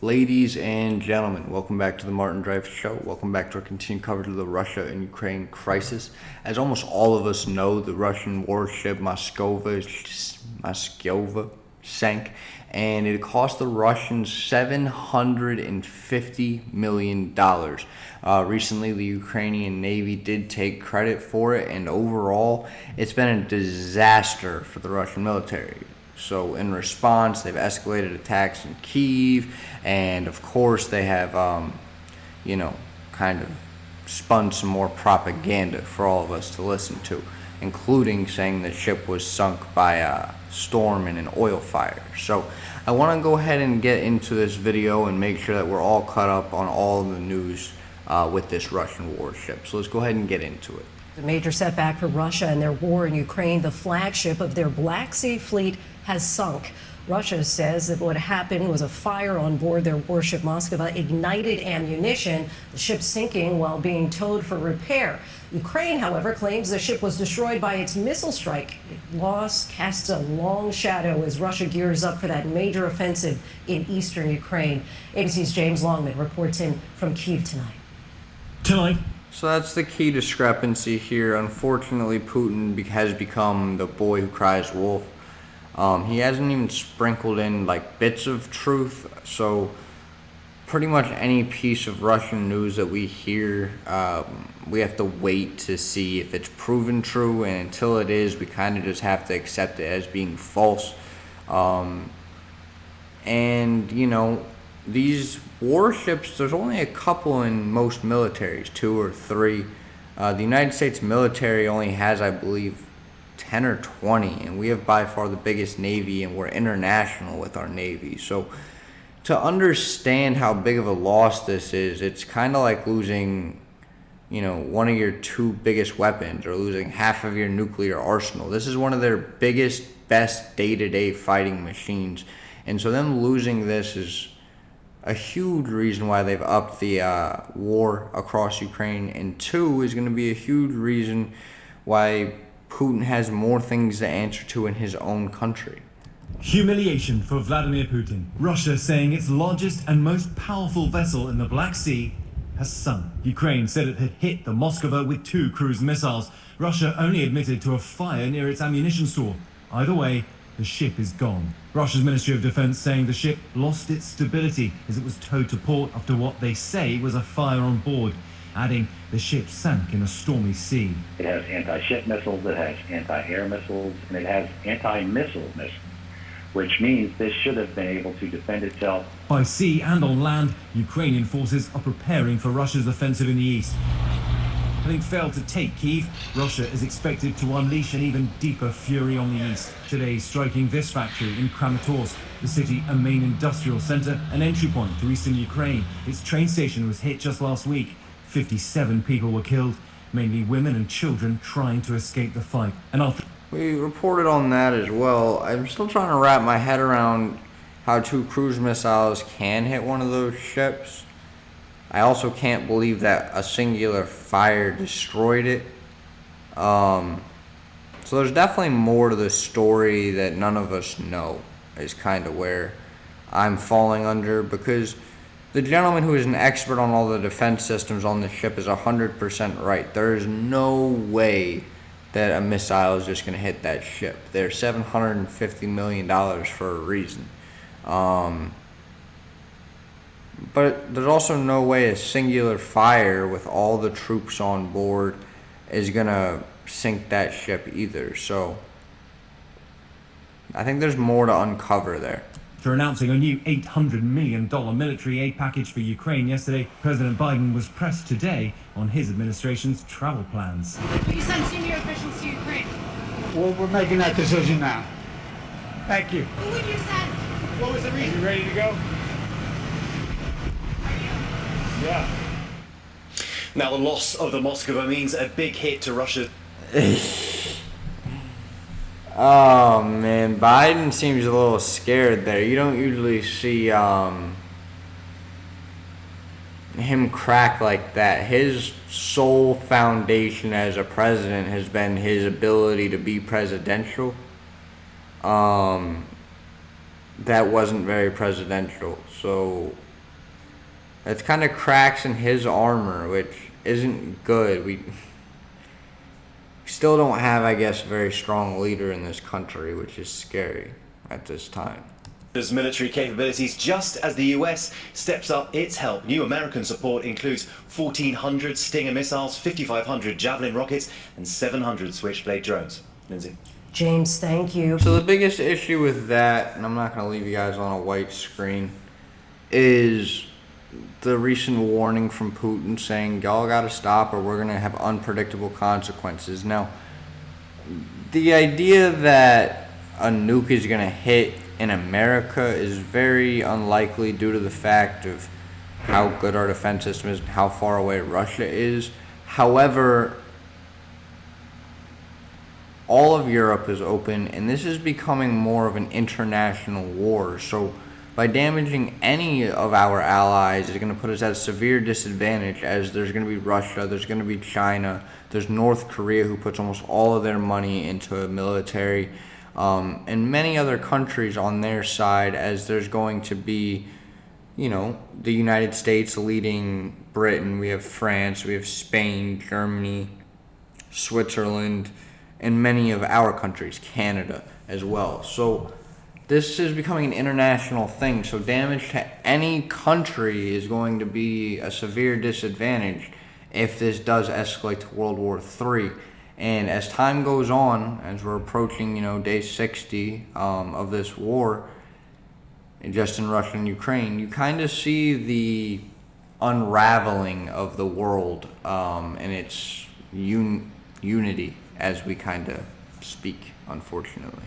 Ladies and gentlemen, welcome back to the Martin Drive Show. Welcome back to our continued coverage of the Russia and Ukraine crisis. As almost all of us know, the Russian warship Moskova sank, and it cost the Russians $750 million. Recently, the Ukrainian Navy did take credit for it, and overall, it's been a disaster for the Russian military. So in response, they've escalated attacks in Kyiv, and of course they have, kind of spun some more propaganda for all of us to listen to, including saying the ship was sunk by a storm in an oil fire. So I want to go ahead and get into this video and make sure that we're all caught up on all of the news with this Russian warship. So let's go ahead and get into it. A major setback for Russia and their war in Ukraine. The flagship of their Black Sea fleet has sunk. Russia says that what happened was a fire on board their warship Moskva ignited ammunition, the ship sinking while being towed for repair. Ukraine, however, claims the ship was destroyed by its missile strike. Loss casts a long shadow as Russia gears up for that major offensive in eastern Ukraine. ABC's James Longman reports in from Kyiv tonight. So that's the key discrepancy here. Unfortunately, Putin has become the boy who cries wolf. He hasn't even sprinkled in bits of truth. So pretty much any piece of Russian news that we hear, we have to wait to see if it's proven true. And until it is, we kind of just have to accept it as being false. These warships, there's only a couple in most militaries, 2 or 3. The United States military only has, I believe, 10 or 20, and we have by far the biggest navy, and we're international with our navy. So to understand how big of a loss this is, it's kind of like losing, one of your 2 biggest weapons, or losing half of your nuclear arsenal. This is one of their biggest, best day-to-day fighting machines, and so them losing this is a huge reason why they've upped the war across Ukraine, and 2 is going to be a huge reason why Putin has more things to answer to in his own country. Humiliation for Vladimir Putin. Russia saying its largest and most powerful vessel in the Black Sea has sunk. Ukraine said it had hit the Moskva with 2 cruise missiles. Russia only admitted to a fire near its ammunition store. Either way, the ship is gone. Russia's Ministry of Defense saying the ship lost its stability as it was towed to port after what they say was a fire on board, adding the ship sank in a stormy sea. It has anti-ship missiles, it has anti-air missiles, and it has anti-missile missiles, which means this should have been able to defend itself. By sea and on land, Ukrainian forces are preparing for Russia's offensive in the east. Having failed to take Kyiv, Russia is expected to unleash an even deeper fury on the east. Today, striking this factory in Kramatorsk, the city a main industrial center, an entry point to eastern Ukraine. Its train station was hit just last week. 57 people were killed, mainly women and children trying to escape the fight. We reported on that as well. I'm still trying to wrap my head around how 2 cruise missiles can hit one of those ships. I also can't believe that a singular fire destroyed it. So there's definitely more to the story that none of us know, is kind of where I'm falling under, because the gentleman who is an expert on all the defense systems on the ship is 100% right. There is no way that a missile is just going to hit that ship. They're $750 million for a reason. But there's also no way a singular fire with all the troops on board is going to sink that ship either. So I think there's more to uncover there. After announcing a new $800 million military aid package for Ukraine yesterday, President Biden was pressed today on his administration's travel plans. Will you send senior officials to Ukraine? Well, we're making that decision now. Thank you. Who would you send? What was the reason? You ready to go? Yeah. Now, the loss of the Moskva means a big hit to Russia. Oh man, Biden seems a little scared there. You don't usually see him crack like that. His sole foundation as a president has been his ability to be presidential. That wasn't very presidential. So It's kind of cracks in his armor, which isn't good. We still don't have, I guess, a very strong leader in this country, which is scary at this time. There's military capabilities just as the US steps up its help. New American support includes 1,400 Stinger missiles, 5,500 Javelin rockets, and 700 Switchblade drones. Lindsay. James, thank you. So the biggest issue with that, and I'm not going to leave you guys on a white screen, is the recent warning from Putin saying, y'all got to stop or we're going to have unpredictable consequences. Now, the idea that a nuke is going to hit in America is very unlikely due to the fact of how good our defense system is and how far away Russia is. However, all of Europe is open, and this is becoming more of an international war. So by damaging any of our allies is going to put us at a severe disadvantage, as there's going to be Russia, there's going to be China, there's North Korea, who puts almost all of their money into military, and many other countries on their side, as there's going to be, the United States leading Britain, we have France, we have Spain, Germany, Switzerland, and many of our countries, Canada as well. So this is becoming an international thing, so damage to any country is going to be a severe disadvantage if this does escalate to World War III. And as time goes on, as we're approaching, day 60 of this war, and just in Russia and Ukraine, you kind of see the unraveling of the world and its unity as we kind of speak, unfortunately.